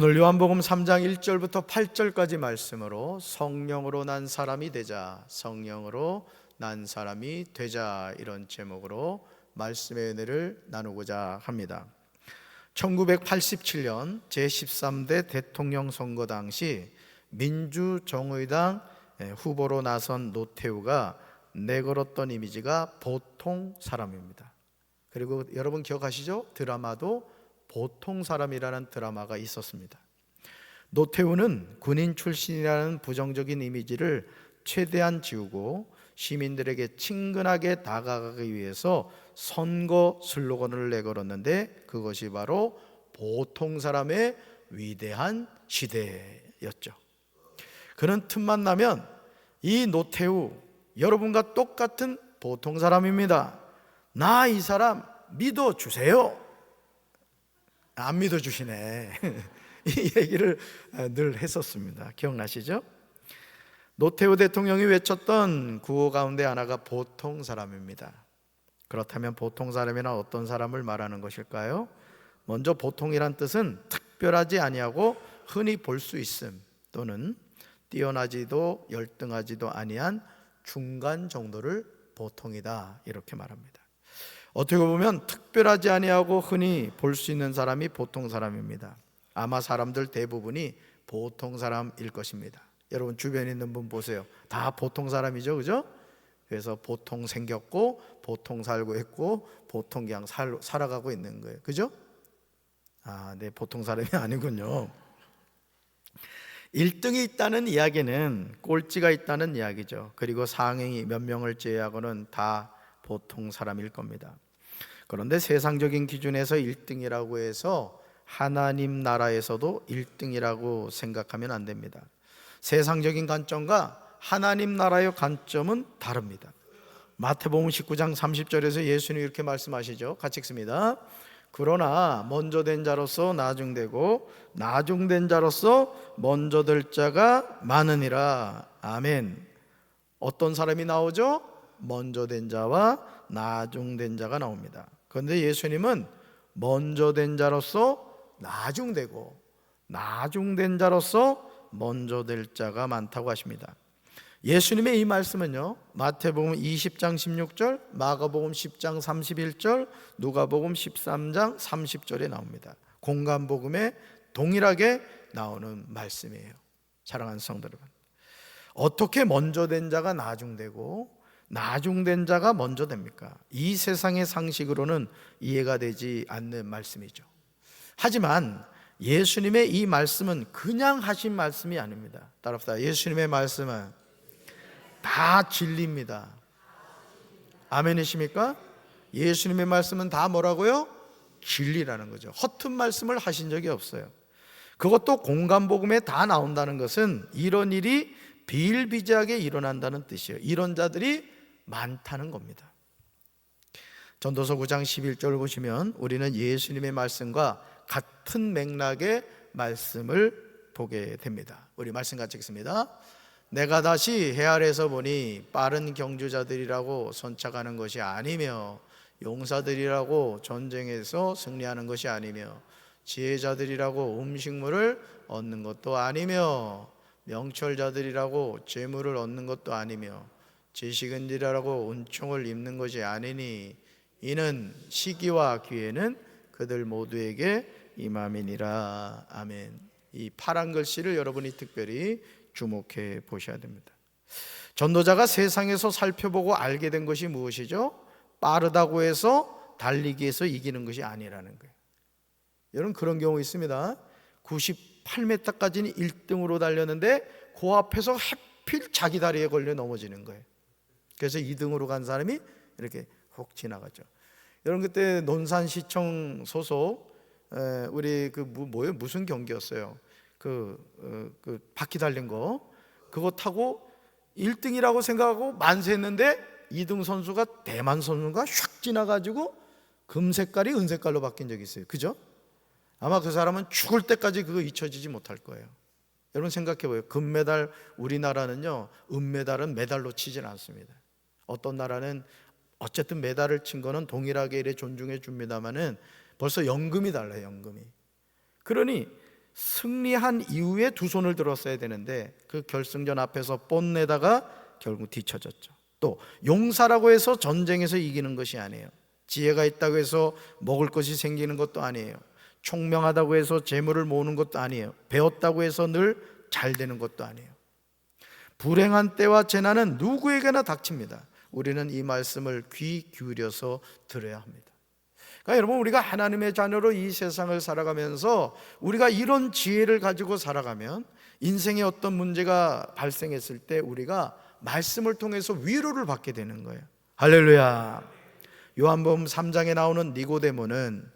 오늘 요한복음 3장 1절부터 8절까지 말씀으로 성령으로 난 사람이 되자, 성령으로 난 사람이 되자, 이런 제목으로 말씀의 은혜를 나누고자 합니다. 1987년 제13대 대통령 선거 당시 민주정의당 후보로 나선 노태우가 내걸었던 이미지가 보통 사람입니다. 그리고 여러분 기억하시죠? 드라마도 보통 사람이라는 드라마가 있었습니다. 노태우는 군인 출신이라는 부정적인 이미지를 최대한 지우고 시민들에게 친근하게 다가가기 위해서 선거 슬로건을 내걸었는데, 그것이 바로 보통 사람의 위대한 시대였죠. 그런 틈만 나면 이 노태우, 여러분과 똑같은 보통 사람입니다. 나 이 사람 믿어주세요. 안 믿어주시네. 이 얘기를 늘 했었습니다. 기억나시죠? 노태우 대통령이 외쳤던 구호 가운데 하나가 보통 사람입니다. 그렇다면 보통 사람이란 어떤 사람을 말하는 것일까요? 먼저 보통이란 뜻은 특별하지 아니하고 흔히 볼 수 있음, 또는 뛰어나지도 열등하지도 아니한 중간 정도를 보통이다, 이렇게 말합니다. 어떻게 보면 특별하지 아니하고 흔히 볼 수 있는 사람이 보통 사람입니다. 아마 사람들 대부분이 보통 사람일 것입니다. 여러분 주변에 있는 분 보세요. 다 보통 사람이죠, 그죠? 그래서 보통 생겼고 보통 살고 있고 보통 그냥 살아가고 있는 거예요, 그죠? 네, 보통 사람이 아니군요. 1등이 있다는 이야기는 꼴찌가 있다는 이야기죠. 그리고 상위 몇 명을 제외하고는 다 보통 사람일 겁니다. 그런데 세상적인 기준에서 1등이라고 해서 하나님 나라에서도 1등이라고 생각하면 안 됩니다. 세상적인 관점과 하나님 나라의 관점은 다릅니다. 마태복음 19장 30절에서 예수님이 이렇게 말씀하시죠. 같이 읽습니다. 그러나 먼저 된 자로서 나중되고 나중된 자로서 먼저 될 자가 많으니라. 아멘. 어떤 사람이 나오죠? 먼저 된 자와 나중된 자가 나옵니다. 그런데 예수님은 먼저 된 자로서 나중되고 나중된 자로서 먼저 될 자가 많다고 하십니다. 예수님의 이 말씀은요, 마태복음 20장 16절, 마가복음 10장 31절, 누가복음 13장 30절에 나옵니다. 공간복음에 동일하게 나오는 말씀이에요. 사랑하는 성도 여러분, 어떻게 먼저 된 자가 나중되고 나중된 자가 먼저 됩니까? 이 세상의 상식으로는 이해가 되지 않는 말씀이죠. 하지만 예수님의 이 말씀은 그냥 하신 말씀이 아닙니다. 따라합시다. 예수님의 말씀은 다 진리입니다. 아멘이십니까? 예수님의 말씀은 다 뭐라고요? 진리라는 거죠. 허튼 말씀을 하신 적이 없어요. 그것도 공간복음에 다 나온다는 것은 이런 일이 비일비재하게 일어난다는 뜻이에요. 이런 자들이 많다는 겁니다. 전도서 9장 11절을 보시면 우리는 예수님의 말씀과 같은 맥락의 말씀을 보게 됩니다. 우리 말씀 같이 읽습니다. 내가 다시 해 아래에서 보니 빠른 경주자들이라고 선착하는 것이 아니며 용사들이라고 전쟁에서 승리하는 것이 아니며 지혜자들이라고 음식물을 얻는 것도 아니며 명철자들이라고 재물을 얻는 것도 아니며 지식인들이라고 은총을 입는 것이 아니니 이는 시기와 기회는 그들 모두에게 임함이니라. 아멘. 이 파란 글씨를 여러분이 특별히 주목해 보셔야 됩니다. 전도자가 세상에서 살펴보고 알게 된 것이 무엇이죠? 빠르다고 해서 달리기에서 이기는 것이 아니라는 거예요. 여러분 그런 경우 있습니다. 98m까지는 1등으로 달렸는데 그 앞에서 하필 자기 다리에 걸려 넘어지는 거예요. 그래서 2등으로 간 사람이 이렇게 훅 지나가죠. 여러분 그때 논산시청 소속 우리 무슨 경기였어요? 그 바퀴 달린 거, 그거 타고 1등이라고 생각하고 만세했는데 2등 선수가 대만 선수가 슉 지나가지고 금색깔이 은색깔로 바뀐 적이 있어요. 그죠? 아마 그 사람은 죽을 때까지 그거 잊혀지지 못할 거예요. 여러분 생각해봐요. 금메달, 우리나라는요 은메달은 메달로 치질 않습니다. 어떤 나라는 어쨌든 메달을 친 거는 동일하게 이래 존중해 줍니다만은 벌써 연금이 달라요. 연금이. 그러니 승리한 이후에 두 손을 들었어야 되는데 그 결승전 앞에서 뽐내다가 결국 뒤처졌죠. 또 용사라고 해서 전쟁에서 이기는 것이 아니에요. 지혜가 있다고 해서 먹을 것이 생기는 것도 아니에요. 총명하다고 해서 재물을 모으는 것도 아니에요. 배웠다고 해서 늘 잘 되는 것도 아니에요. 불행한 때와 재난은 누구에게나 닥칩니다. 우리는 이 말씀을 귀 기울여서 들어야 합니다. 그러니까 여러분, 우리가 하나님의 자녀로 이 세상을 살아가면서 우리가 이런 지혜를 가지고 살아가면 인생에 어떤 문제가 발생했을 때 우리가 말씀을 통해서 위로를 받게 되는 거예요. 할렐루야. 요한복음 3장에 나오는 니고데모는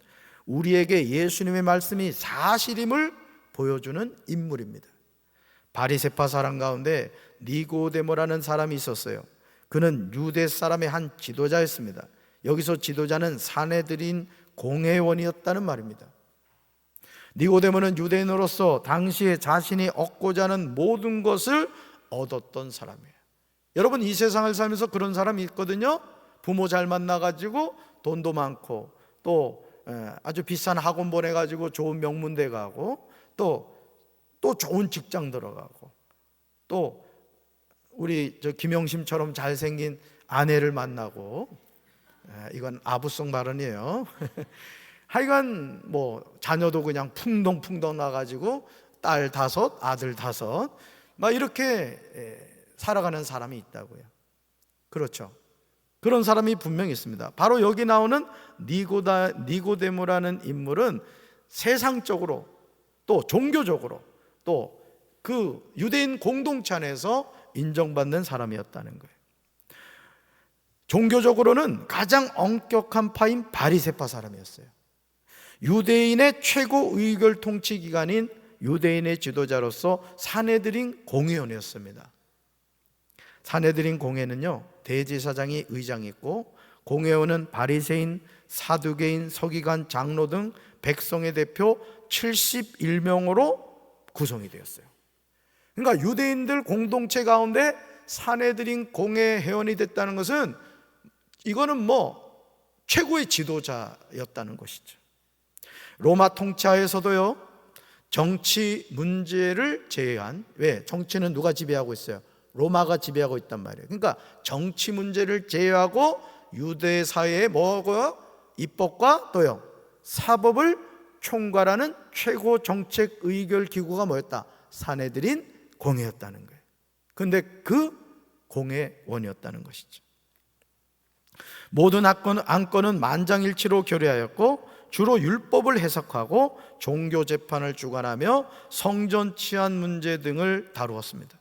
우리에게 예수님의 말씀이 사실임을 보여주는 인물입니다. 바리새파 사람 가운데 니고데모라는 사람이 있었어요. 그는 유대 사람의 한 지도자였습니다. 여기서 지도자는 산헤드린 공회원이었다는 말입니다. 니고데모는 유대인으로서 당시에 자신이 얻고자 하는 모든 것을 얻었던 사람이에요. 여러분, 이 세상을 살면서 그런 사람이 있거든요. 부모 잘 만나가지고 돈도 많고 또 아주 비싼 학원 보내가지고 좋은 명문대 가고 또 좋은 직장 들어가고 또 우리 김영심처럼 잘생긴 아내를 만나고, 이건 아부성 발언이에요. 하여간 뭐 자녀도 그냥 풍덩풍덩 나가지고 딸 5, 아들 5 막 이렇게 살아가는 사람이 있다고요. 그렇죠. 그런 사람이 분명히 있습니다. 바로 여기 나오는 니고데모라는 인물은 세상적으로 또 종교적으로 또 그 유대인 공동체 안에서 인정받는 사람이었다는 거예요. 종교적으로는 가장 엄격한 파인 바리새파 사람이었어요. 유대인의 최고 의결 통치 기관인 유대인의 지도자로서 산헤드린 공회원이었습니다. 산헤드린 공회는요, 대제사장이 의장이 있고 공회원은 바리새인, 사두개인, 서기관, 장로 등 백성의 대표 71명으로 구성이 되었어요. 그러니까 유대인들 공동체 가운데 산헤드린 공회 회원이 됐다는 것은 이거는 뭐 최고의 지도자였다는 것이죠. 로마 통치하에서도요, 정치 문제를 제외한, 왜? 정치는 누가 지배하고 있어요? 로마가 지배하고 있단 말이에요. 그러니까 정치 문제를 제외하고 유대 사회의 뭐고요? 입법과 또요 사법을 총괄하는 최고 정책 의결 기구가 뭐였다? 산헤드린 공회였다는 거예요. 그런데 그 공회원이었다는 것이죠. 모든 안건은 만장일치로 결의하였고 주로 율법을 해석하고 종교 재판을 주관하며 성전 치안 문제 등을 다루었습니다.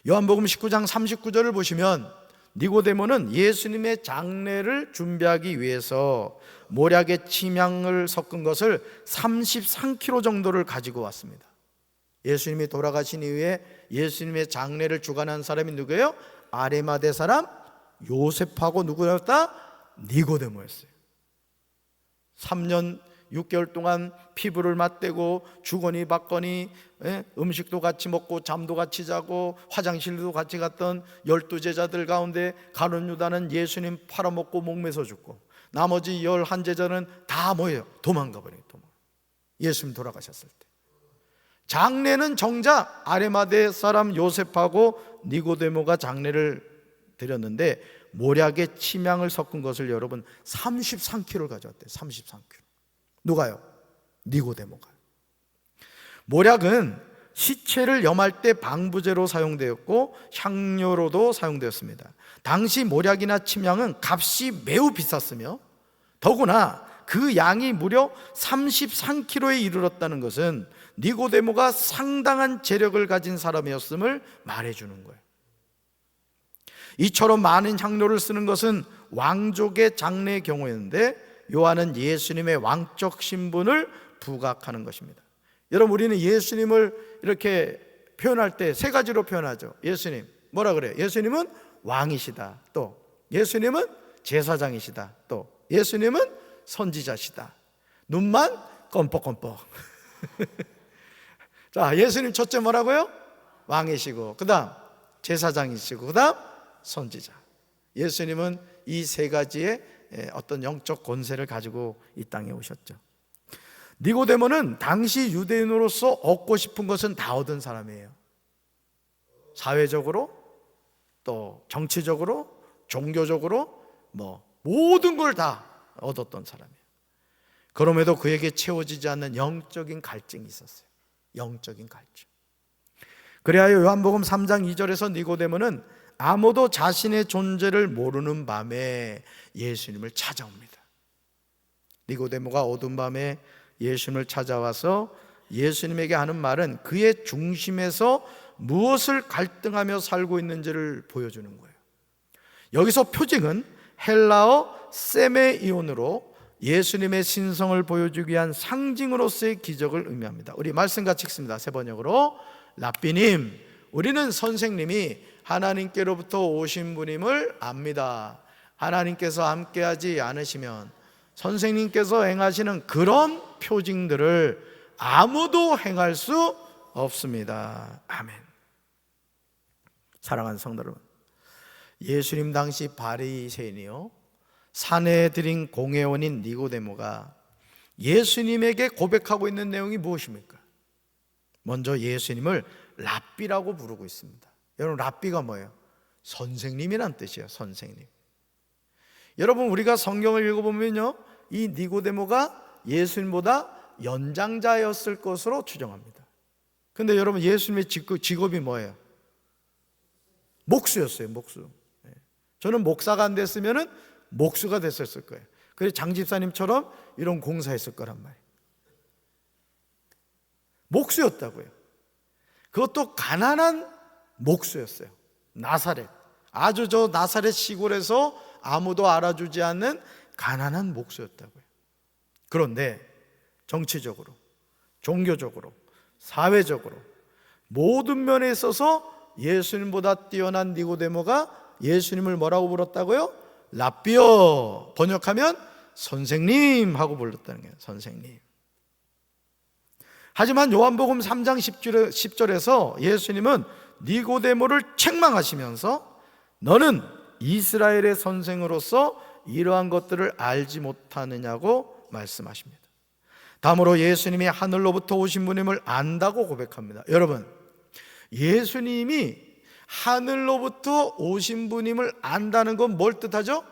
요한복음 19장 39절을 보시면 니고데모는 예수님의 장례를 준비하기 위해서 모략의 침향을 섞은 것을 33kg 정도를 가지고 왔습니다. 예수님이 돌아가신 이후에 예수님의 장례를 주관한 사람이 누구예요? 아리마대 사람 요셉하고 누구였다? 니고데모였어요. 3년 6개월 동안 피부를 맞대고 주거니 받거니 음식도 같이 먹고 잠도 같이 자고 화장실도 같이 갔던 12제자들 가운데 가룟 유다는 예수님 팔아먹고 목매서 죽고 나머지 11제자는 다 뭐예요? 도망가 버려요. 예수님 돌아가셨을 때 장례는 정작 아리마대 사람 요셉하고 니고데모가 장례를 드렸는데 모략의 침향을 섞은 것을 여러분 33kg를 가져왔대요. 33kg. 누가요? 니고데모가. 모략은 시체를 염할 때 방부제로 사용되었고 향료로도 사용되었습니다. 당시 모략이나 침향은 값이 매우 비쌌으며 더구나 그 양이 무려 33kg에 이르렀다는 것은 니고데모가 상당한 재력을 가진 사람이었음을 말해주는 거예요. 이처럼 많은 향료를 쓰는 것은 왕족의 장례의 경우였는데 요한은 예수님의 왕적 신분을 부각하는 것입니다. 여러분, 우리는 예수님을 이렇게 표현할 때 3가지로 표현하죠. 예수님 뭐라 그래요? 예수님은 왕이시다. 또 예수님은 제사장이시다. 또 예수님은 선지자시다. 눈만 껌뻑껌뻑. 자, 예수님 첫째 뭐라고요? 왕이시고, 그 다음 제사장이시고, 그 다음 선지자. 예수님은 이 3가지의 어떤 영적 권세를 가지고 이 땅에 오셨죠. 니고데모는 당시 유대인으로서 얻고 싶은 것은 다 얻은 사람이에요. 사회적으로, 또 정치적으로, 종교적으로 모든 걸 다 얻었던 사람이에요. 그럼에도 그에게 채워지지 않는 영적인 갈증이 있었어요. 영적인 갈증. 그래야 요한복음 3장 2절에서 니고데모는 아무도 자신의 존재를 모르는 밤에 예수님을 찾아옵니다. 니고데모가 어두운 밤에 예수님을 찾아와서 예수님에게 하는 말은 그의 중심에서 무엇을 갈등하며 살고 있는지를 보여주는 거예요. 여기서 표징은 헬라어 세메이온으로 예수님의 신성을 보여주기 위한 상징으로서의 기적을 의미합니다. 우리 말씀 같이 읽습니다. 세 번역으로. 랍비님, 우리는 선생님이 하나님께로부터 오신 분임을 압니다. 하나님께서 함께하지 않으시면 선생님께서 행하시는 그런 표징들을 아무도 행할 수 없습니다. 아멘. 사랑하는 성도 여러분, 예수님 당시 바리새인이요 사내들인 공회원인 니고데모가 예수님에게 고백하고 있는 내용이 무엇입니까? 먼저 예수님을 랍비라고 부르고 있습니다. 여러분, 랍비가 뭐예요? 선생님이란 뜻이에요. 선생님. 여러분, 우리가 성경을 읽어보면요, 이 니고데모가 예수님보다 연장자였을 것으로 추정합니다. 근데 여러분, 예수님의 직업이 뭐예요? 목수였어요. 목수. 저는 목사가 안 됐으면 목수가 됐었을 거예요. 그래서 장 집사님처럼 이런 공사했을 거란 말이에요. 목수였다고요. 그것도 가난한 목수였어요. 나사렛, 아주 저 나사렛 시골에서 아무도 알아주지 않는 가난한 목수였다고요. 그런데 정치적으로, 종교적으로, 사회적으로 모든 면에 있어서 예수님보다 뛰어난 니고데모가 예수님을 뭐라고 불렀다고요? 랍비여, 번역하면 선생님 하고 불렀다는 거예요. 선생님. 하지만 요한복음 3장 10절에서 예수님은 니고데모를 책망하시면서 너는 이스라엘의 선생으로서 이러한 것들을 알지 못하느냐고 말씀하십니다. 다음으로 예수님이 하늘로부터 오신 분임을 안다고 고백합니다. 여러분, 예수님이 하늘로부터 오신 분임을 안다는 건 뭘 뜻하죠?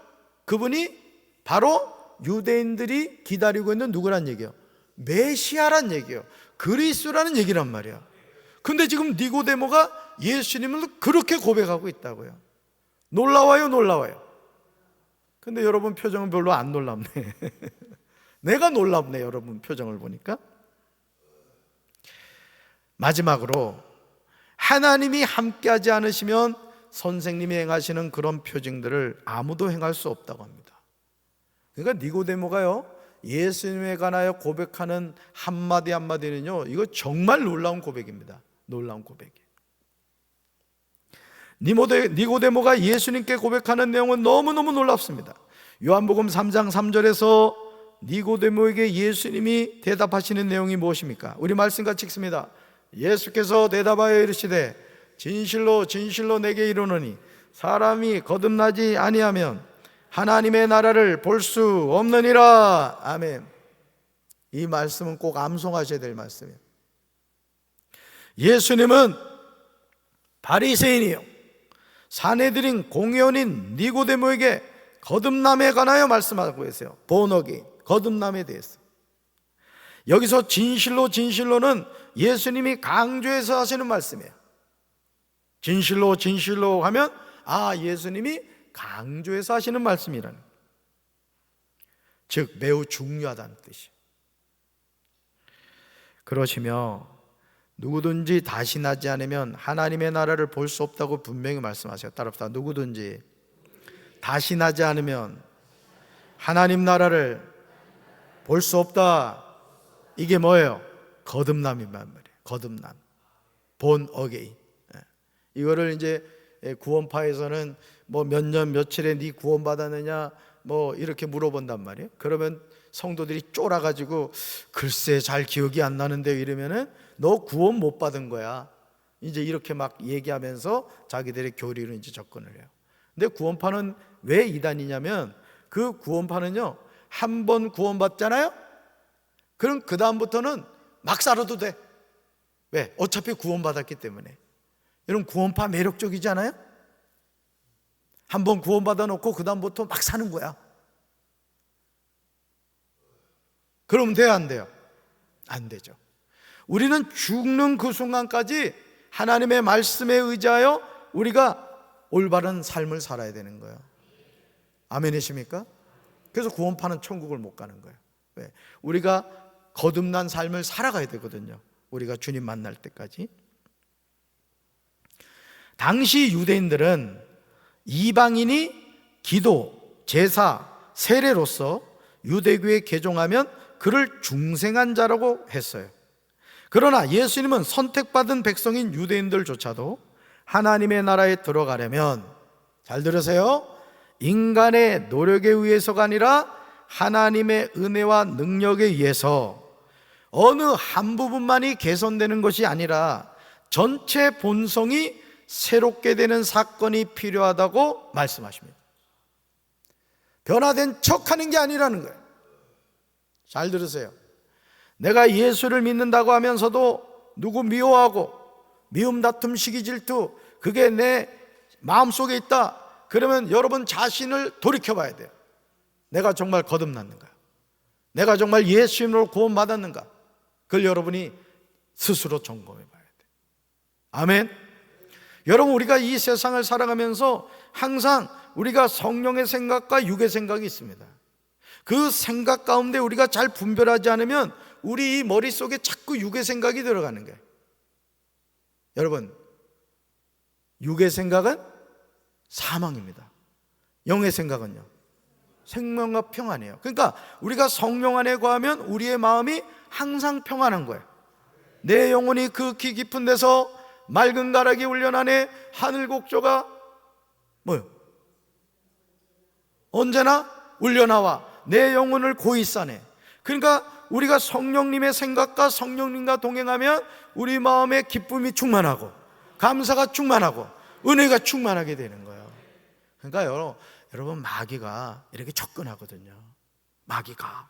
그분이 바로 유대인들이 기다리고 있는 누구란 얘기예요? 메시아란 얘기예요. 그리스도라는 얘기란 말이야. 근데 지금 니고데모가 예수님을 그렇게 고백하고 있다고요. 놀라워요, 놀라워요. 근데 여러분 표정은 별로 안 놀랍네. 내가 놀랍네, 여러분 표정을 보니까. 마지막으로 하나님이 함께하지 않으시면 선생님이 행하시는 그런 표징들을 아무도 행할 수 없다고 합니다. 그러니까 니고데모가요, 예수님에 관하여 고백하는 한마디 한마디는요, 이거 정말 놀라운 고백입니다. 놀라운 고백이에요. 니고데모가 예수님께 고백하는 내용은 너무너무 놀랍습니다. 요한복음 3장 3절에서 니고데모에게 예수님이 대답하시는 내용이 무엇입니까? 우리 말씀 같이 읽습니다. 예수께서 대답하여 이르시되 진실로 진실로 내게 이르노니 사람이 거듭나지 아니하면 하나님의 나라를 볼 수 없느니라. 아멘. 이 말씀은 꼭 암송하셔야 될 말씀이에요. 예수님은 바리새인이요 사내들인 공회원인 니고데모에게 거듭남에 관하여 말씀하고 계세요. 본어기 거듭남에 대해서. 여기서 진실로 진실로는 예수님이 강조해서 하시는 말씀이에요. 진실로 진실로 하면 예수님이 강조해서 하시는 말씀이라는, 즉 매우 중요하다는 뜻이에요. 그러시며 누구든지 다시 나지 않으면 하나님의 나라를 볼 수 없다고 분명히 말씀하세요. 따라합시다. 누구든지 다시 나지 않으면 하나님 나라를 볼 수 없다. 이게 뭐예요? 거듭남이란 말이에요. 거듭남. 본 어게인. 이거를 이제 구원파에서는 뭐 몇 년 며칠에 네 구원 받았느냐 뭐 이렇게 물어본단 말이에요. 그러면 성도들이 쫄아가지고 글쎄 잘 기억이 안 나는데 이러면은 너 구원 못 받은 거야. 이제 이렇게 막 얘기하면서 자기들의 교리로 이제 접근을 해요. 근데 구원파는 왜 이단이냐면 그 구원파는요, 한 번 구원받잖아요. 그럼 그 다음부터는 막 살아도 돼. 왜? 어차피 구원받았기 때문에. 여러분, 구원파 매력적이잖아요? 한번 구원받아 놓고 그 다음부터 막 사는 거야. 그러면 돼요, 안 돼요? 안 되죠. 우리는 죽는 그 순간까지 하나님의 말씀에 의지하여 우리가 올바른 삶을 살아야 되는 거예요. 아멘이십니까? 그래서 구원파는 천국을 못 가는 거예요. 왜? 우리가 거듭난 삶을 살아가야 되거든요. 우리가 주님 만날 때까지. 당시 유대인들은 이방인이 기도, 제사, 세례로서 유대교에 개종하면 그를 중생한 자라고 했어요. 그러나 예수님은 선택받은 백성인 유대인들조차도 하나님의 나라에 들어가려면, 잘 들으세요, 인간의 노력에 의해서가 아니라 하나님의 은혜와 능력에 의해서 어느 한 부분만이 개선되는 것이 아니라 전체 본성이 새롭게 되는 사건이 필요하다고 말씀하십니다. 변화된 척하는 게 아니라는 거예요. 잘 들으세요. 내가 예수를 믿는다고 하면서도 누구 미워하고 미움, 다툼, 시기, 질투, 그게 내 마음속에 있다. 그러면 여러분 자신을 돌이켜 봐야 돼요. 내가 정말 거듭났는가? 내가 정말 예수님으로 구원받았는가? 그걸 여러분이 스스로 점검해 봐야 돼요. 아멘. 여러분, 우리가 이 세상을 살아가면서 항상 우리가 성령의 생각과 육의 생각이 있습니다. 그 생각 가운데 우리가 잘 분별하지 않으면 우리 이 머릿속에 자꾸 육의 생각이 들어가는 거예요. 여러분, 육의 생각은 사망입니다. 영의 생각은요, 생명과 평안이에요. 그러니까 우리가 성령 안에 거하면 우리의 마음이 항상 평안한 거예요. 내 영혼이 극히 깊은 데서 맑은 가락이 울려나네 하늘 곡조가 뭐요? 언제나 울려나와 내 영혼을 고이 싸네. 그러니까 우리가 성령님의 생각과 성령님과 동행하면 우리 마음에 기쁨이 충만하고 감사가 충만하고 은혜가 충만하게 되는 거예요. 그러니까 여러분, 마귀가 이렇게 접근하거든요. 마귀가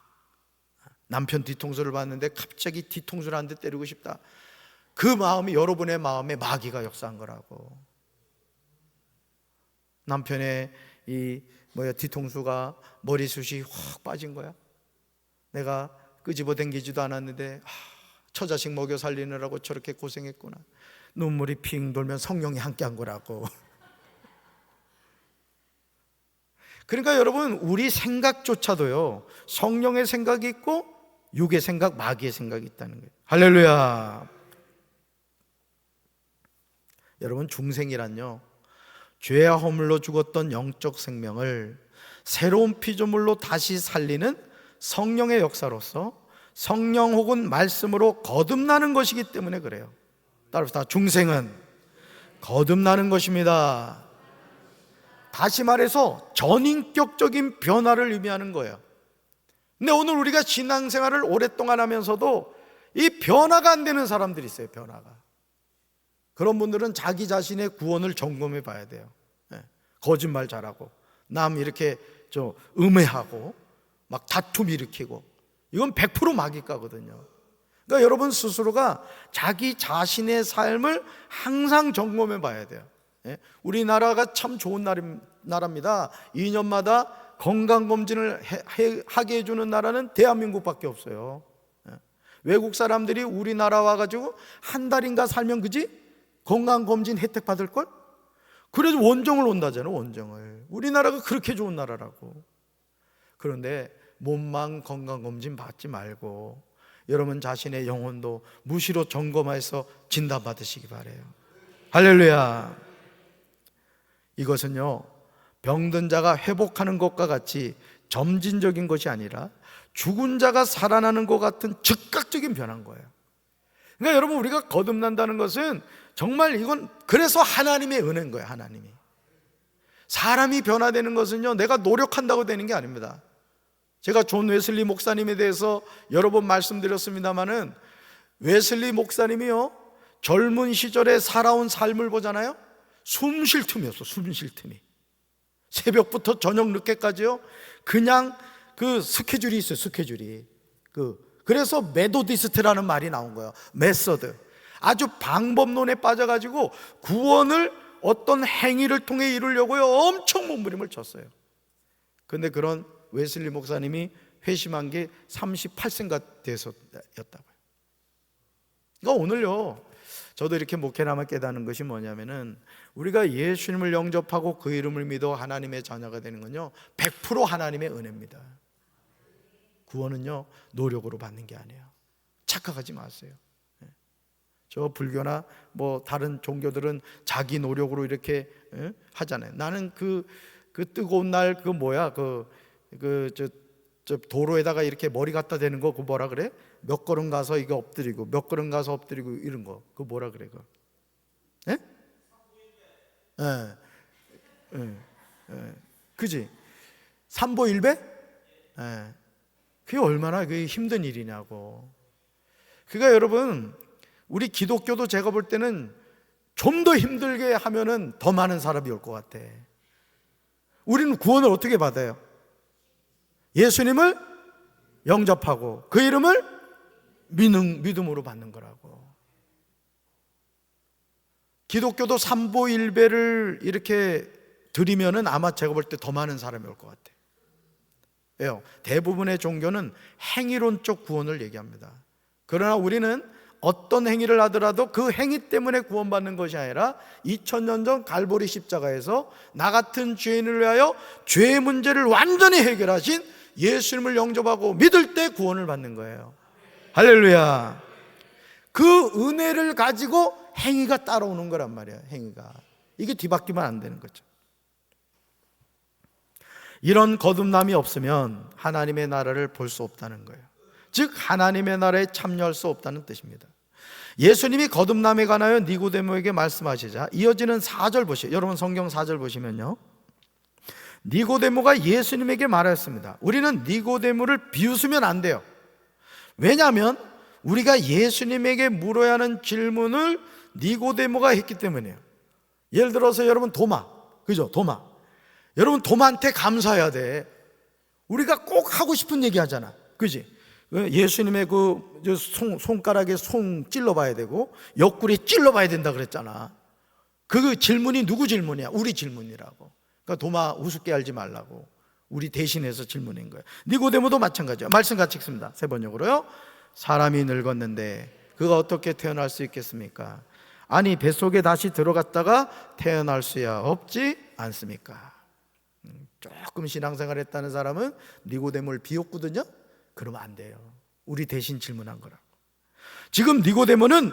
남편 뒤통수를 봤는데 갑자기 뒤통수를 한 대 때리고 싶다. 그 마음이 여러분의 마음에 마귀가 역사한 거라고. 남편의 뒤통수가 머리숱이 확 빠진 거야. 내가 끄집어 당기지도 않았는데 처자식 먹여 살리느라고 저렇게 고생했구나. 눈물이 핑 돌면 성령이 함께 한 거라고. 그러니까 여러분, 우리 생각조차도요, 성령의 생각이 있고 육의 생각, 마귀의 생각이 있다는 거예요. 할렐루야. 여러분, 중생이란요, 죄와 허물로 죽었던 영적 생명을 새로운 피조물로 다시 살리는 성령의 역사로서 성령 혹은 말씀으로 거듭나는 것이기 때문에 그래요. 따라서 중생은 거듭나는 것입니다. 다시 말해서 전인격적인 변화를 의미하는 거예요. 근데 오늘 우리가 신앙생활을 오랫동안 하면서도 이 변화가 안 되는 사람들이 있어요. 변화가. 그런 분들은 자기 자신의 구원을 점검해 봐야 돼요. 거짓말 잘하고 남 이렇게 음해하고 막 다툼 일으키고, 이건 100% 마귀가거든요. 그러니까 여러분 스스로가 자기 자신의 삶을 항상 점검해 봐야 돼요. 우리나라가 참 좋은 나라입니다. 2년마다 건강검진을 하게 해주는 나라는 대한민국밖에 없어요. 외국 사람들이 우리나라 와가지고 한 달인가 살면 그지? 건강검진 혜택 받을걸? 그래서 원정을 온다잖아요. 원정을. 우리나라가 그렇게 좋은 나라라고. 그런데 몸만 건강검진 받지 말고 여러분 자신의 영혼도 무시로 점검해서 진단받으시기 바래요. 할렐루야. 이것은요, 병든 자가 회복하는 것과 같이 점진적인 것이 아니라 죽은 자가 살아나는 것 같은 즉각적인 변화인 거예요. 그러니까 여러분, 우리가 거듭난다는 것은 정말 이건 그래서 하나님의 은혜인 거예요. 하나님이. 사람이 변화되는 것은요, 내가 노력한다고 되는 게 아닙니다. 제가 존 웨슬리 목사님에 대해서 여러 번 말씀드렸습니다마는, 웨슬리 목사님이요, 젊은 시절에 살아온 삶을 보잖아요. 숨 쉴 틈이었어. 숨 쉴 틈이. 새벽부터 저녁 늦게까지요, 그냥 그 스케줄이 있어요. 스케줄이. 그 그래서 메도디스트라는 말이 나온 거예요. 메서드. 아주 방법론에 빠져가지고 구원을 어떤 행위를 통해 이루려고요 엄청 몸부림을 쳤어요. 근데 그런 웨슬리 목사님이 회심한 게 38세가 돼서였다고요. 그러니까 오늘요 저도 이렇게 목회나마 깨닫는 것이 뭐냐면은, 우리가 예수님을 영접하고 그 이름을 믿어 하나님의 자녀가 되는 건요 100% 하나님의 은혜입니다. 구원은요 노력으로 받는 게 아니에요. 착각하지 마세요. 저 불교나 뭐 다른 종교들은 자기 노력으로 이렇게 하잖아요. 나는 그 뜨거운 날 저 도로에다가 이렇게 머리 갖다 대는 거 그거 뭐라 그래? 몇 걸음 가서 이거 엎드리고 몇 걸음 가서 엎드리고 이런 거 그거 뭐라 그래? 그거? 예? 그지? 삼보일배? 예. 그게 얼마나 그게 힘든 일이냐고. 그러니까 여러분, 우리 기독교도 제가 볼 때는 좀 더 힘들게 하면은 더 많은 사람이 올 것 같아. 우리는 구원을 어떻게 받아요? 예수님을 영접하고 그 이름을 믿음으로 받는 거라고. 기독교도 삼보일배를 이렇게 드리면은 아마 제가 볼 때 더 많은 사람이 올 것 같아요. 왜요? 대부분의 종교는 행위론적 구원을 얘기합니다. 그러나 우리는 어떤 행위를 하더라도 그 행위 때문에 구원받는 것이 아니라 2000년 전 갈보리 십자가에서 나 같은 죄인을 위하여 죄의 문제를 완전히 해결하신 예수님을 영접하고 믿을 때 구원을 받는 거예요. 할렐루야. 그 은혜를 가지고 행위가 따라오는 거란 말이에요. 행위가 이게 뒤바뀌면 안 되는 거죠. 이런 거듭남이 없으면 하나님의 나라를 볼 수 없다는 거예요. 즉 하나님의 나라에 참여할 수 없다는 뜻입니다. 예수님이 거듭남에 관하여 니고데모에게 말씀하시자 이어지는 4절 보시죠. 여러분 성경 4절 보시면요, 니고데모가 예수님에게 말했습니다. 우리는 니고데모를 비웃으면 안 돼요. 왜냐하면 우리가 예수님에게 물어야 하는 질문을 니고데모가 했기 때문이에요. 예를 들어서 여러분 도마, 그죠? 도마. 여러분 도마한테 감사해야 돼. 우리가 꼭 하고 싶은 얘기 하잖아, 그지? 예수님의 손가락에 손 찔러봐야 되고 옆구리에 찔러봐야 된다 그랬잖아. 그 질문이 누구 질문이야? 우리 질문이라고. 그러니까 도마 우습게 알지 말라고 우리 대신해서 질문인 거예요. 니고데모도 마찬가지예요. 말씀 같이 읽습니다. 세 번역으로요. 사람이 늙었는데 그가 어떻게 태어날 수 있겠습니까? 아니 뱃속에 다시 들어갔다가 태어날 수야 없지 않습니까? 조금 신앙생활 했다는 사람은 니고데모를 비웃거든요. 그러면 안 돼요. 우리 대신 질문한 거라고. 지금 니고데모는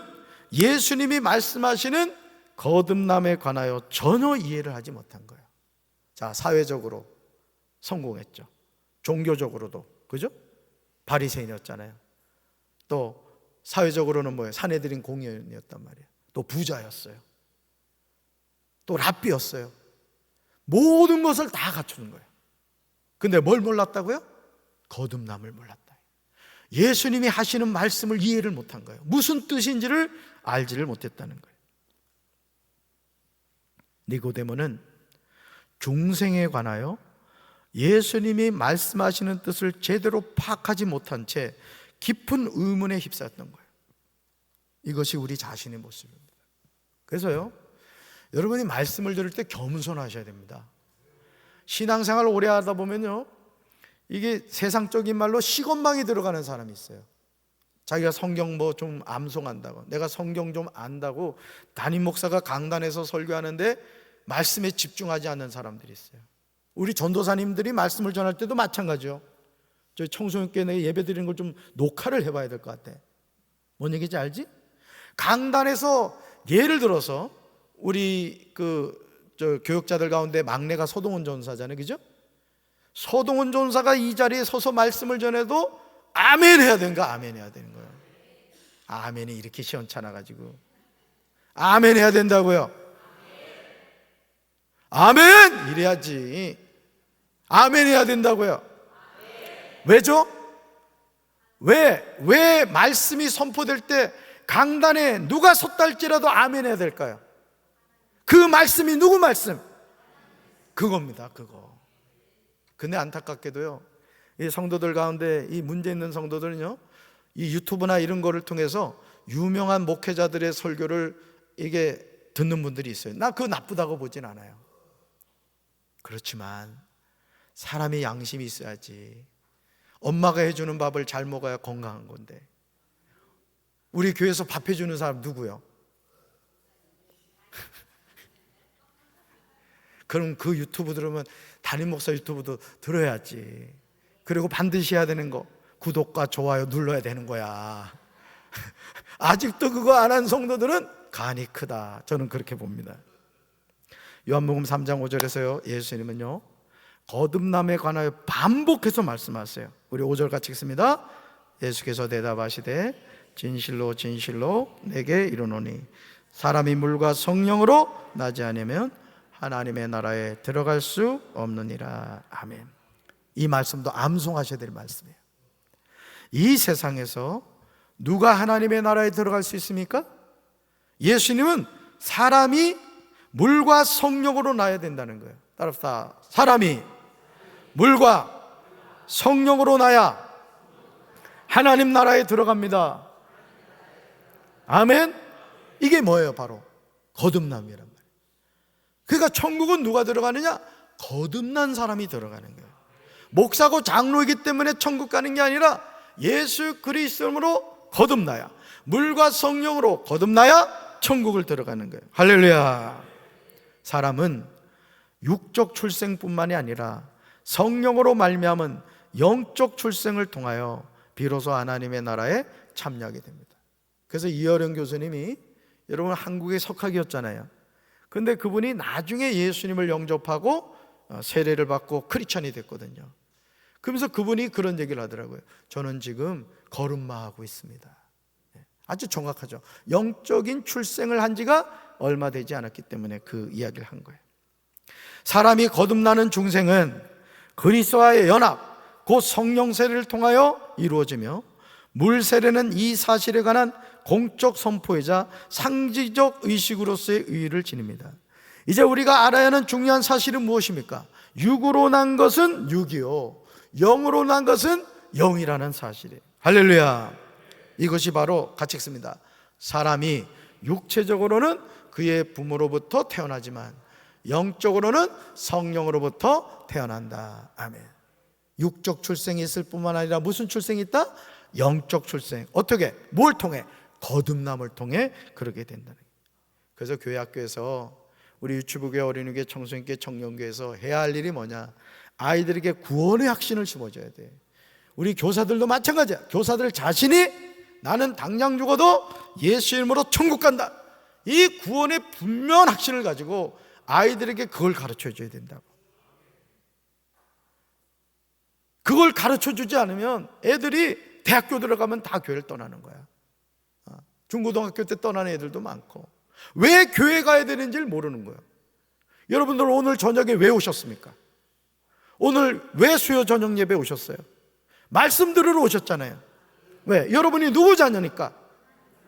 예수님이 말씀하시는 거듭남에 관하여 전혀 이해를 하지 못한 거예요. 자, 사회적으로 성공했죠. 종교적으로도, 그죠? 바리새인이었잖아요. 또 사회적으로는 뭐예요? 사내들인 공의원이었단 말이에요. 또 부자였어요. 또 랍비였어요. 모든 것을 다 갖추는 거예요. 근데 뭘 몰랐다고요? 거듭남을 몰랐다. 예수님이 하시는 말씀을 이해를 못한 거예요. 무슨 뜻인지를 알지를 못했다는 거예요. 니고데모는 중생에 관하여 예수님이 말씀하시는 뜻을 제대로 파악하지 못한 채 깊은 의문에 휩싸였던 거예요. 이것이 우리 자신의 모습입니다. 그래서요, 여러분이 말씀을 들을 때 겸손하셔야 됩니다. 신앙생활 오래 하다 보면요, 이게 세상적인 말로 시건방이 들어가는 사람이 있어요. 자기가 성경 뭐 좀 암송한다고, 내가 성경 좀 안다고 담임 목사가 강단에서 설교하는데 말씀에 집중하지 않는 사람들이 있어요. 우리 전도사님들이 말씀을 전할 때도 마찬가지요. 저희 청소년께 내가 예배 드리는 걸 좀 녹화를 해봐야 될 것 같아. 뭔 얘기인지 알지? 강단에서 예를 들어서 우리 교역자들 가운데 막내가 서동원 전사잖아요, 그죠? 서동원 전사가 이 자리에 서서 말씀을 전해도 아멘 해야 되는가? 아멘 해야 되는 거예요. 아멘이 이렇게 시원찮아가지고 아멘 해야 된다고요. 아멘 이래야지. 아멘 해야 된다고요. 왜죠? 왜 말씀이 선포될 때 강단에 누가 섰다 할지라도 아멘 해야 될까요? 그 말씀이 누구 말씀? 그겁니다, 그거. 근데 안타깝게도요, 이 성도들 가운데 이 문제 있는 성도들은요, 이 유튜브나 이런 거를 통해서 유명한 목회자들의 설교를 이게 듣는 분들이 있어요. 나 그거 나쁘다고 보진 않아요. 그렇지만 사람이 양심이 있어야지. 엄마가 해주는 밥을 잘 먹어야 건강한 건데. 우리 교회에서 밥 해주는 사람 누구요? 그럼 그 유튜브 들으면 담임 목사 유튜브도 들어야지. 그리고 반드시 해야 되는 거, 구독과 좋아요 눌러야 되는 거야. 아직도 그거 안 한 성도들은 간이 크다. 저는 그렇게 봅니다. 요한복음 3장 5절에서요, 예수님은요 거듭남에 관하여 반복해서 말씀하세요. 우리 5절 같이 읽습니다. 예수께서 대답하시되 진실로 진실로 내게 이르노니 사람이 물과 성령으로 나지 않으면 하나님의 나라에 들어갈 수 없느니라. 아멘. 이 말씀도 암송하셔야 될 말씀이에요. 이 세상에서 누가 하나님의 나라에 들어갈 수 있습니까? 예수님은 사람이 물과 성령으로 나야 된다는 거예요. 따라합시다. 사람이 물과 성령으로 나야 하나님 나라에 들어갑니다. 아멘. 이게 뭐예요? 바로 거듭남이란 말이에요. 그러니까 천국은 누가 들어가느냐? 거듭난 사람이 들어가는 거예요. 목사고 장로이기 때문에 천국 가는 게 아니라 예수 그리스도로 거듭나야, 물과 성령으로 거듭나야 천국을 들어가는 거예요. 할렐루야. 사람은 육적 출생뿐만이 아니라 성령으로 말미암은 영적 출생을 통하여 비로소 하나님의 나라에 참여하게 됩니다. 그래서 이어령 교수님이, 여러분 한국의 석학이었잖아요. 근데 그분이 나중에 예수님을 영접하고 세례를 받고 크리스찬이 됐거든요. 그러면서 그분이 그런 얘기를 하더라고요. 저는 지금 걸음마하고 있습니다. 아주 정확하죠. 영적인 출생을 한 지가 얼마 되지 않았기 때문에 그 이야기를 한 거예요. 사람이 거듭나는 중생은 그리스도와의 연합, 곧 성령 세례를 통하여 이루어지며, 물 세례는 이 사실에 관한 공적 선포이자 상징적 의식으로서의 의의를 지닙니다. 이제 우리가 알아야 하는 중요한 사실은 무엇입니까? 육으로 난 것은 육이요, 영으로 난 것은 영이라는 사실이에요. 할렐루야. 이것이 바로 같이 읽습니다. 사람이 육체적으로는 그의 부모로부터 태어나지만 영적으로는 성령으로부터 태어난다. 아멘. 육적 출생이 있을 뿐만 아니라 무슨 출생이 있다? 영적 출생. 어떻게? 뭘 통해? 거듭남을 통해 그러게 된다는 거예요. 그래서 교회 학교에서, 우리 유치부교회, 어린이교회, 청소년교회, 청년교회에서 해야 할 일이 뭐냐? 아이들에게 구원의 확신을 심어줘야 돼. 우리 교사들도 마찬가지야. 교사들 자신이 나는 당장 죽어도 예수 이름으로 천국 간다, 이 구원의 분명한 확신을 가지고 아이들에게 그걸 가르쳐줘야 된다고. 그걸 가르쳐주지 않으면 애들이 대학교 들어가면 다 교회를 떠나는 거야. 중고등학교 때 떠나는 애들도 많고. 왜 교회 가야 되는지를 모르는 거예요. 여러분들 오늘 저녁에 왜 오셨습니까? 오늘 왜 수요 저녁 예배 오셨어요? 말씀 들으러 오셨잖아요. 왜? 여러분이 누구 자녀니까?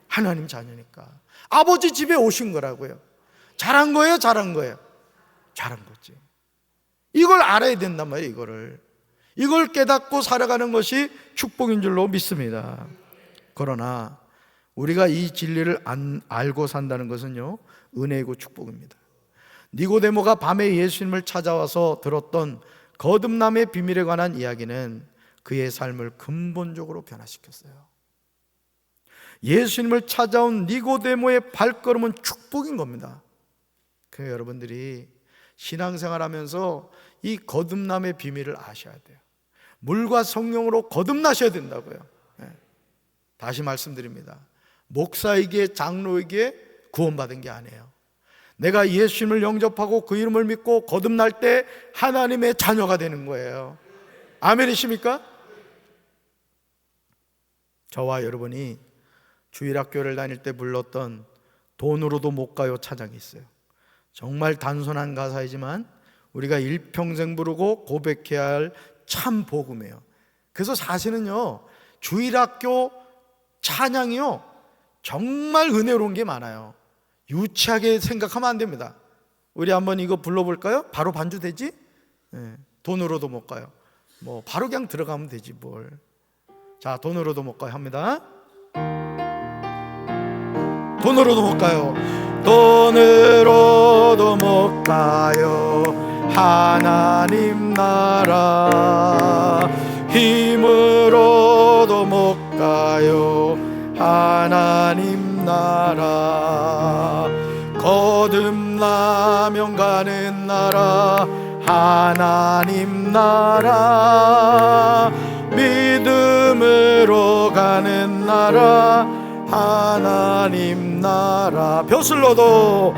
하나님 자녀니까. 아버지 집에 오신 거라고요. 잘한 거예요? 잘한 거예요? 잘한 거지. 이걸 알아야 된단 말이에요. 이걸 깨닫고 살아가는 것이 축복인 줄로 믿습니다. 그러나 우리가 이 진리를 알고 산다는 것은요, 은혜이고 축복입니다. 니고데모가 밤에 예수님을 찾아와서 들었던 거듭남의 비밀에 관한 이야기는 그의 삶을 근본적으로 변화시켰어요. 예수님을 찾아온 니고데모의 발걸음은 축복인 겁니다. 그래서 여러분들이 신앙생활하면서 이 거듭남의 비밀을 아셔야 돼요. 물과 성령으로 거듭나셔야 된다고요. 다시 말씀드립니다. 목사에게, 장로에게 구원받은 게 아니에요. 내가 예수님을 영접하고 그 이름을 믿고 거듭날 때 하나님의 자녀가 되는 거예요. 아멘이십니까? 저와 여러분이 주일학교를 다닐 때 불렀던 돈으로도 못 가요 찬양이 있어요. 정말 단순한 가사이지만 우리가 일평생 부르고 고백해야 할 참 복음이에요. 그래서 사실은요, 주일학교 찬양이요, 정말 은혜로운 게 많아요. 유치하게 생각하면 안 됩니다. 우리 한번 이거 불러볼까요? 바로 반주 되지? 돈으로도 못 가요. 뭐 바로 그냥 들어가면 되지 뭘. 자, 돈으로도 못 가요 합니다. 돈으로도 못 가요. 돈으로도 못 가요 하나님 나라. 힘으로도 못 가요 하나님 나라. 거듭나면 가는 나라 하나님 나라. 믿음으로 가는 나라 하나님 나라. 벼슬로도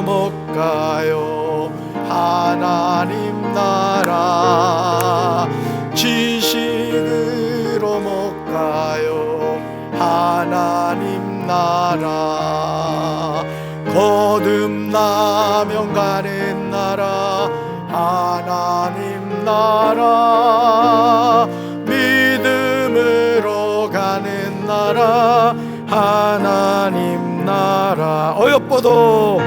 못 가요 하나님 나라. 지식으로 못 가요 하나님 나라. 거듭나면 가는 나라 하나님 나라. 믿음으로 가는 나라 하나님 나라. 어여뻐도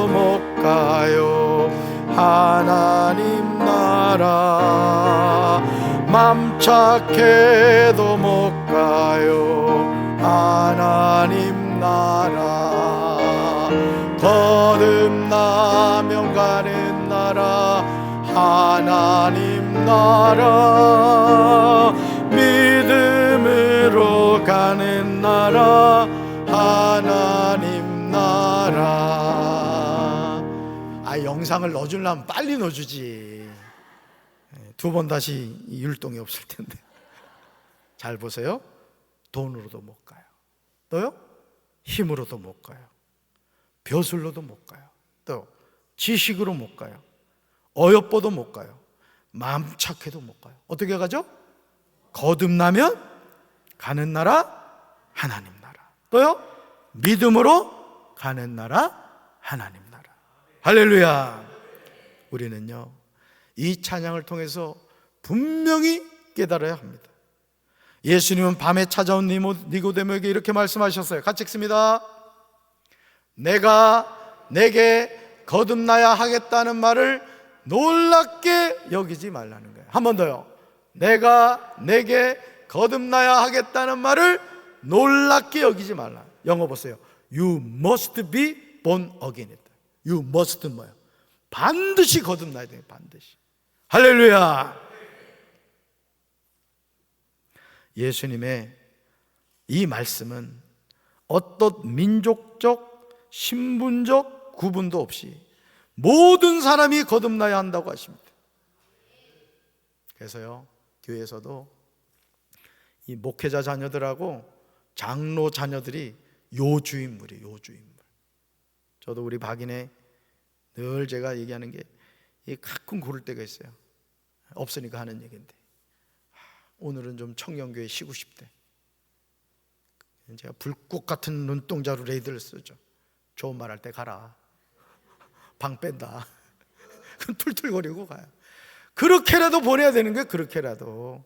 못 가요 하나님 나라. 맘 착해도 못 가요 하나님 나라. 거듭나면 가는 나라 하나님 나라. 믿음으로 가는 나라 하나님 나라. 영상을 넣어주려면 빨리 넣어주지. 두 번 다시 율동이 없을 텐데. 잘 보세요. 돈으로도 못 가요. 또요? 힘으로도 못 가요. 벼슬로도 못 가요. 또 지식으로 못 가요. 어여뻐도 못 가요. 마음 착해도 못 가요. 어떻게 가죠? 거듭나면 가는 나라 하나님 나라. 또요? 믿음으로 가는 나라 하나님 나라. 할렐루야. 우리는요 이 찬양을 통해서 분명히 깨달아야 합니다. 예수님은 밤에 찾아온 니고데모에게 이렇게 말씀하셨어요. 같이 읽습니다. 내가 내게 거듭나야 하겠다는 말을 놀랍게 여기지 말라는 거예요. 한 번 더요. 내가 내게 거듭나야 하겠다는 말을 놀랍게 여기지 말라. 영어 보세요. You must be born again. You must 뭐요? 반드시 거듭나야 돼요. 반드시. 할렐루야. 예수님의 이 말씀은 어떤 민족적, 신분적 구분도 없이 모든 사람이 거듭나야 한다고 하십니다. 그래서요 교회에서도 이 목회자 자녀들하고 장로 자녀들이 요주인물이에요. 요주인물. 저도 우리 박인에 늘 제가 얘기하는 게 가끔 고를 때가 있어요. 없으니까 하는 얘기인데 오늘은 좀 청년교회 쉬고 싶대. 제가 불꽃 같은 눈동자로 레이드를 쓰죠. 좋은 말 할 때 가라. 방 뺀다. 그럼 툴툴거리고 가요. 그렇게라도 보내야 되는 거예요. 그렇게라도.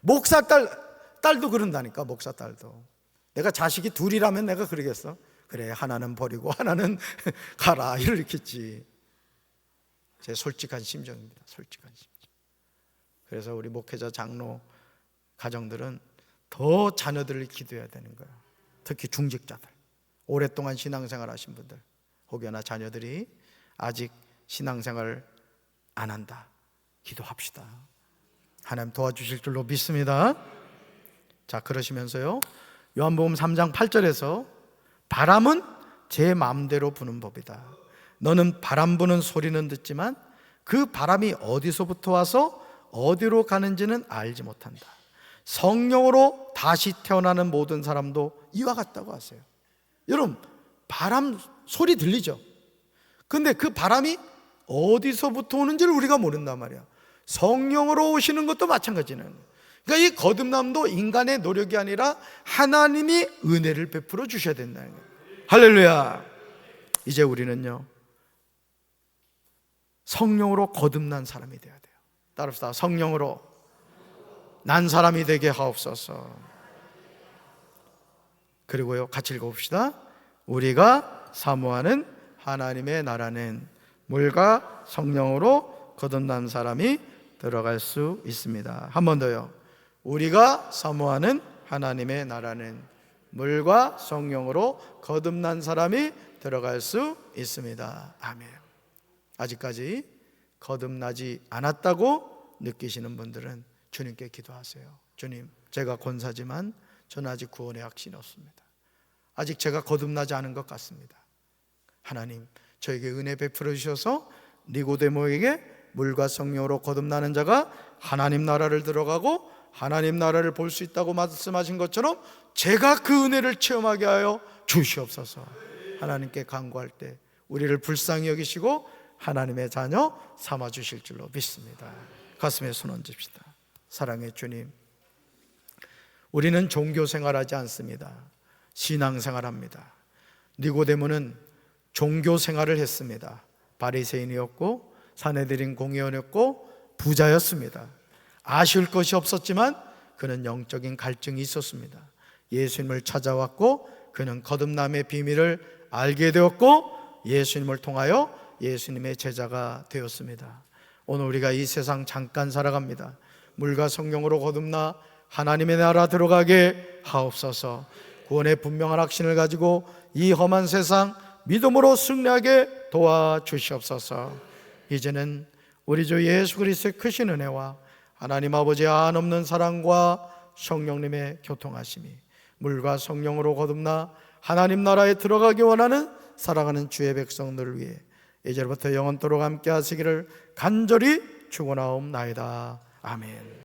목사 딸도 그런다니까. 목사 딸도. 내가 자식이 둘이라면 내가 그러겠어? 그래, 하나는 버리고 하나는 가라 이렇겠지. 제 솔직한 심정입니다. 솔직한 심정. 그래서 우리 목회자 장로 가정들은 더 자녀들을 기도해야 되는 거야. 특히 중직자들, 오랫동안 신앙생활 하신 분들, 혹여나 자녀들이 아직 신앙생활 안 한다, 기도합시다. 하나님 도와주실 줄로 믿습니다. 자, 그러시면서요 요한복음 3장 8절에서 바람은 제 마음대로 부는 법이다. 너는 바람 부는 소리는 듣지만 그 바람이 어디서부터 와서 어디로 가는지는 알지 못한다. 성령으로 다시 태어나는 모든 사람도 이와 같다고 하세요. 여러분, 바람 소리 들리죠? 근데 그 바람이 어디서부터 오는지를 우리가 모른단 말이야. 성령으로 오시는 것도 마찬가지는. 그러니까 이 거듭남도 인간의 노력이 아니라 하나님이 은혜를 베풀어 주셔야 된다는 거예요. 할렐루야. 이제 우리는요 성령으로 거듭난 사람이 되어야 돼요. 따라합시다. 성령으로 난 사람이 되게 하옵소서. 그리고요 같이 읽어봅시다. 우리가 사모하는 하나님의 나라는 물과 성령으로 거듭난 사람이 들어갈 수 있습니다. 한 번 더요. 우리가 사모하는 하나님의 나라는 물과 성령으로 거듭난 사람이 들어갈 수 있습니다. 아멘. 아직까지 거듭나지 않았다고 느끼시는 분들은 주님께 기도하세요. 주님, 제가 권사지만 저는 아직 구원의 확신이 없습니다. 아직 제가 거듭나지 않은 것 같습니다. 하나님, 저에게 은혜 베풀어 주셔서 니고데모에게 물과 성령으로 거듭나는 자가 하나님 나라를 들어가고 하나님 나라를 볼 수 있다고 말씀하신 것처럼 제가 그 은혜를 체험하게 하여 주시옵소서. 하나님께 간구할 때 우리를 불쌍히 여기시고 하나님의 자녀 삼아 주실 줄로 믿습니다. 가슴에 손 얹읍시다. 사랑의 주님, 우리는 종교 생활하지 않습니다. 신앙 생활합니다. 니고데모는 종교 생활을 했습니다. 바리새인이었고 사내들인 공의원이었고 부자였습니다. 아쉬울 것이 없었지만 그는 영적인 갈증이 있었습니다. 예수님을 찾아왔고 그는 거듭남의 비밀을 알게 되었고 예수님을 통하여 예수님의 제자가 되었습니다. 오늘 우리가 이 세상 잠깐 살아갑니다. 물과 성령으로 거듭나 하나님의 나라 들어가게 하옵소서. 구원의 분명한 확신을 가지고 이 험한 세상 믿음으로 승리하게 도와주시옵소서. 이제는 우리 주 예수 그리스도의 크신 은혜와 하나님 아버지의 한없는 사랑과 성령님의 교통하심이 물과 성령으로 거듭나 하나님 나라에 들어가기 원하는 사랑하는 주의 백성들을 위해 이제부터 영원토록 함께 하시기를 간절히 축원하옵나이다. 아멘.